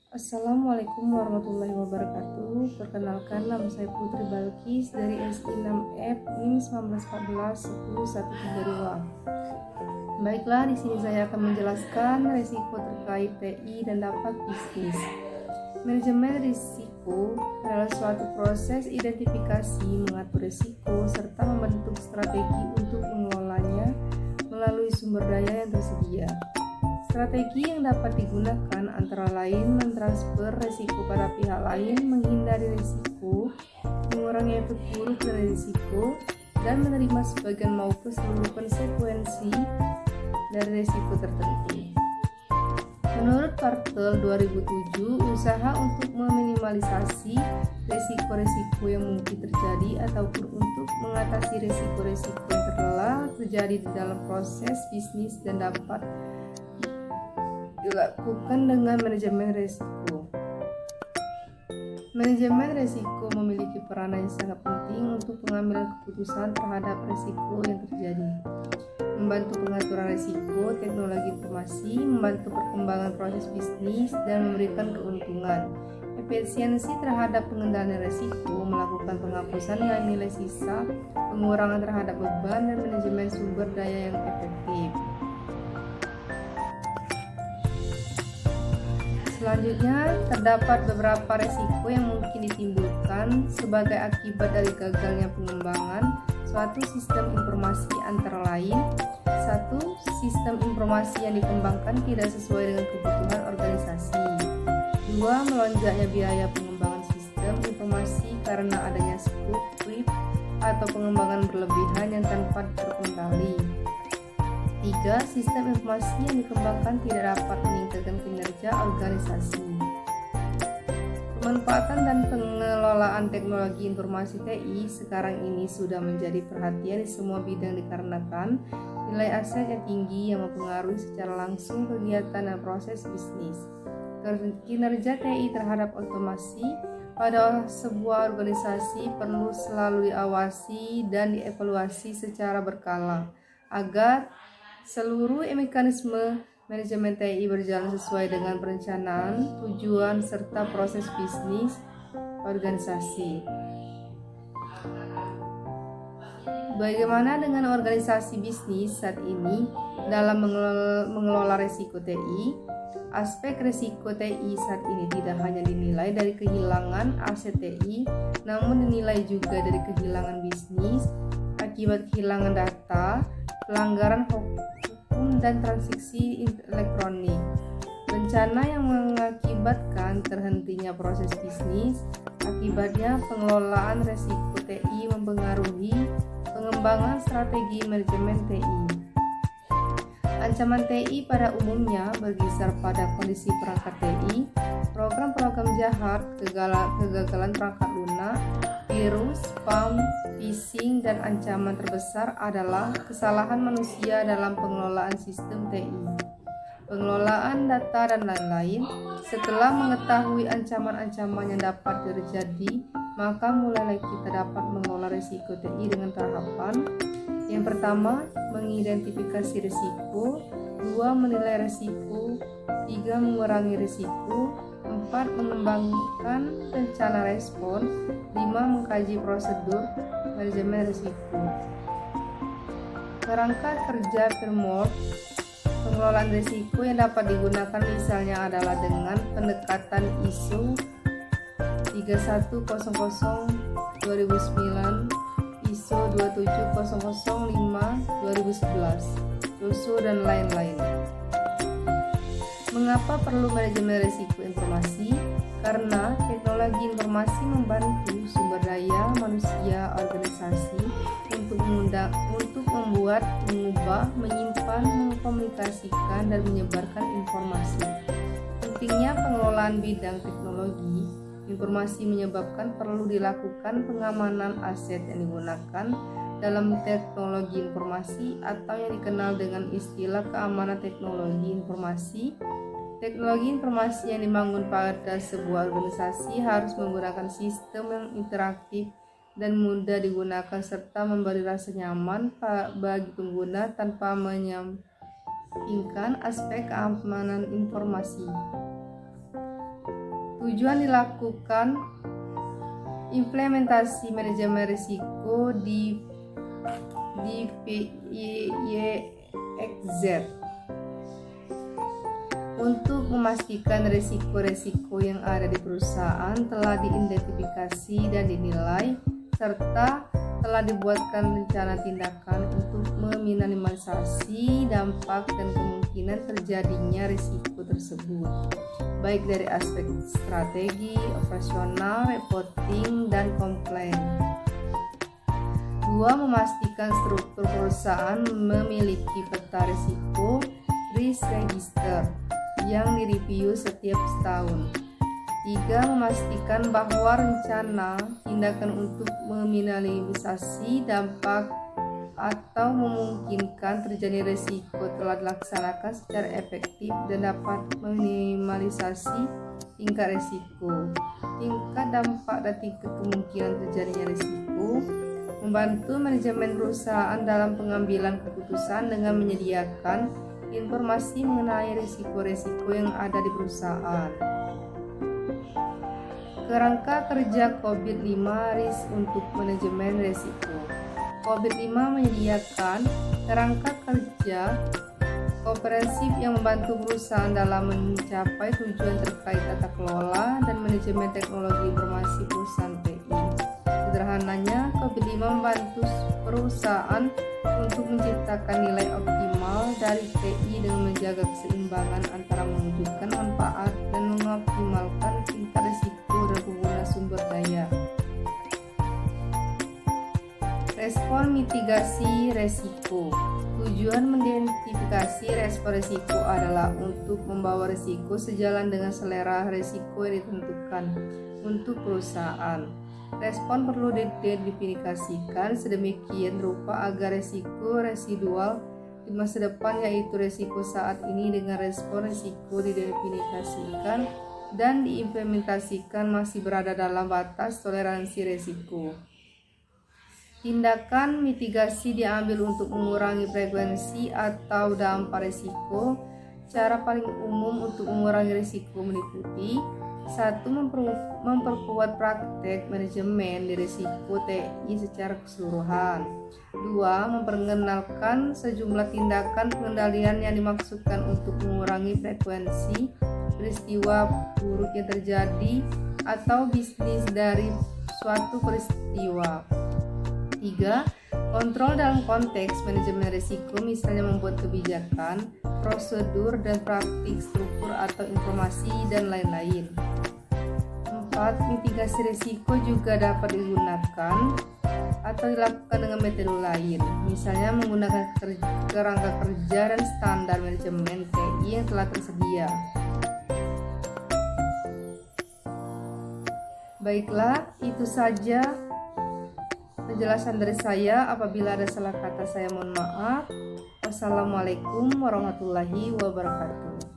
Assalamualaikum warahmatullahi wabarakatuh. Perkenalkan, nama saya Putri Balkis dari SI6F NIM 1914 Baiklah, di sini saya akan menjelaskan risiko terkait TI dan dampak bisnis. Manajemen risiko adalah suatu proses identifikasi, mengatur risiko, serta membentuk strategi untuk mengelolanya melalui sumber daya yang tersedia. Strategi yang dapat digunakan antara lain mentransfer risiko pada pihak lain, menghindari risiko, mengurangi efek buruk dari risiko, dan menerima sebagian maupun seluruh konsekuensi dari risiko tertentu. Menurut Kartel 2007, usaha untuk meminimalisasi risiko-risiko yang mungkin terjadi ataupun untuk mengatasi risiko-risiko yang telah terjadi di dalam proses bisnis dan dapat dilakukan dengan manajemen risiko. Manajemen risiko memiliki peranan yang sangat penting untuk pengambilan keputusan terhadap risiko yang terjadi, membantu pengaturan risiko, teknologi informasi, membantu perkembangan proses bisnis, dan memberikan keuntungan. Efisiensi terhadap pengendalian risiko, melakukan penghapusan nilai sisa, pengurangan terhadap beban, dan manajemen sumber daya yang efektif. Selanjutnya, terdapat beberapa risiko yang mungkin ditimbulkan sebagai akibat dari gagalnya pengembangan suatu sistem informasi, antara lain: 1. Sistem informasi yang dikembangkan tidak sesuai dengan kebutuhan organisasi. 2. Melonjaknya biaya pengembangan sistem informasi karena adanya scope creep atau pengembangan berlebihan yang tanpa terkendali. 3. Sistem informasi yang dikembangkan tidak dapat meningkatkan kinerja organisasi. Pemanfaatan dan pengelolaan teknologi informasi TI sekarang ini sudah menjadi perhatian di semua bidang dikarenakan nilai aset yang tinggi yang mempengaruhi secara langsung kegiatan dan proses bisnis. Kinerja TI terhadap otomasi pada sebuah organisasi perlu selalu diawasi dan dievaluasi secara berkala agar seluruh mekanisme manajemen TI berjalan sesuai dengan perencanaan, tujuan, serta proses bisnis organisasi. Bagaimana dengan organisasi bisnis saat ini dalam mengelola risiko TI? Aspek risiko TI saat ini tidak hanya dinilai dari kehilangan aset TI, namun dinilai juga dari kehilangan bisnis akibat kehilangan data, pelanggaran hukum dan transaksi elektronik, bencana yang mengakibatkan terhentinya proses bisnis. Akibatnya, pengelolaan risiko TI mempengaruhi pengembangan strategi manajemen TI. Ancaman TI pada umumnya berkisar pada kondisi perangkat TI, program-program jahat, kegagalan perangkat lunak, virus, spam, phishing, dan ancaman terbesar adalah kesalahan manusia dalam pengelolaan sistem TI, pengelolaan data, dan lain-lain. Setelah mengetahui ancaman-ancaman yang dapat terjadi, maka mulailah kita dapat mengelola risiko TI dengan tahapan. Yang pertama, mengidentifikasi risiko. 2. Menilai risiko. 3. Mengurangi risiko. 4. Mengembangkan rencana respon. 5. Mengkaji prosedur manajemen risiko. Kerangka kerja framework pengelolaan risiko yang dapat digunakan misalnya adalah dengan pendekatan ISO 3100/2009, ISO 27005/2011, TOSO, dan lain-lain. Mengapa perlu manajemen risiko informasi? Karena teknologi informasi membantu sumber daya manusia organisasi untuk membuat, mengubah, menyimpan, mengkomunikasikan, dan menyebarkan informasi. Pentingnya pengelolaan bidang teknologi informasi menyebabkan perlu dilakukan pengamanan aset yang digunakan dalam teknologi informasi atau yang dikenal dengan istilah keamanan teknologi informasi. Teknologi informasi yang dibangun pada sebuah organisasi harus menggunakan sistem yang interaktif dan mudah digunakan serta memberi rasa nyaman bagi pengguna tanpa menyampingkan aspek keamanan informasi. Tujuan dilakukan implementasi manajemen risiko di PIYXZ untuk memastikan risiko-risiko yang ada di perusahaan telah diidentifikasi dan dinilai, serta telah dibuatkan rencana tindakan untuk meminimalisasi dampak dan kemungkinan terjadinya risiko tersebut, baik dari aspek strategi, operasional, reporting, dan komplain. 2. Memastikan struktur perusahaan memiliki peta risiko risk register yang direview setiap setahun. 3. Memastikan bahwa rencana tindakan untuk meminimalisasi dampak atau memungkinkan terjadi risiko telah dilaksanakan secara efektif dan dapat meminimalisasi tingkat risiko, tingkat dampak, dan tingkat kemungkinan terjadinya risiko. Membantu manajemen perusahaan dalam pengambilan keputusan dengan menyediakan informasi mengenai risiko-risiko yang ada di perusahaan. Kerangka kerja COVID-5 Risk untuk manajemen risiko. COVID-5 menyediakan kerangka kerja komprehensif yang membantu perusahaan dalam mencapai tujuan terkait tata kelola dan manajemen teknologi informasi perusahaan TI. Sederhananya, COVID-5 membantu perusahaan untuk menciptakan nilai optimal dari TI dengan menjaga keseimbangan antara mewujudkan manfaat dan mengoptimalkan tingkat risiko dan penggunaan sumber daya. Respon mitigasi resiko. Tujuan mengidentifikasi respon risiko adalah untuk membawa risiko sejalan dengan selera risiko yang ditentukan untuk perusahaan. Respon perlu didefinisikan sedemikian rupa agar risiko residual di masa depan, yaitu risiko saat ini dengan respon risiko didefinisikan dan diimplementasikan, masih berada dalam batas toleransi risiko. Tindakan mitigasi diambil untuk mengurangi frekuensi atau dampak risiko. Cara paling umum untuk mengurangi risiko meliputi: 1. Memperkuat praktek manajemen di risiko TI secara keseluruhan. 2. Memperkenalkan sejumlah tindakan pengendalian yang dimaksudkan untuk mengurangi frekuensi peristiwa buruk yang terjadi atau bisnis dari suatu peristiwa. 3. Kontrol dalam konteks manajemen risiko, misalnya membuat kebijakan, prosedur, dan praktik struktur atau informasi, dan lain-lain. 4. Mitigasi risiko juga dapat digunakan atau dilakukan dengan metode lain, misalnya menggunakan kerangka kerja dan standar manajemen TI yang telah tersedia. Baiklah, itu saja penjelasan dari saya. Apabila ada salah kata, saya mohon maaf. Wassalamualaikum warahmatullahi wabarakatuh.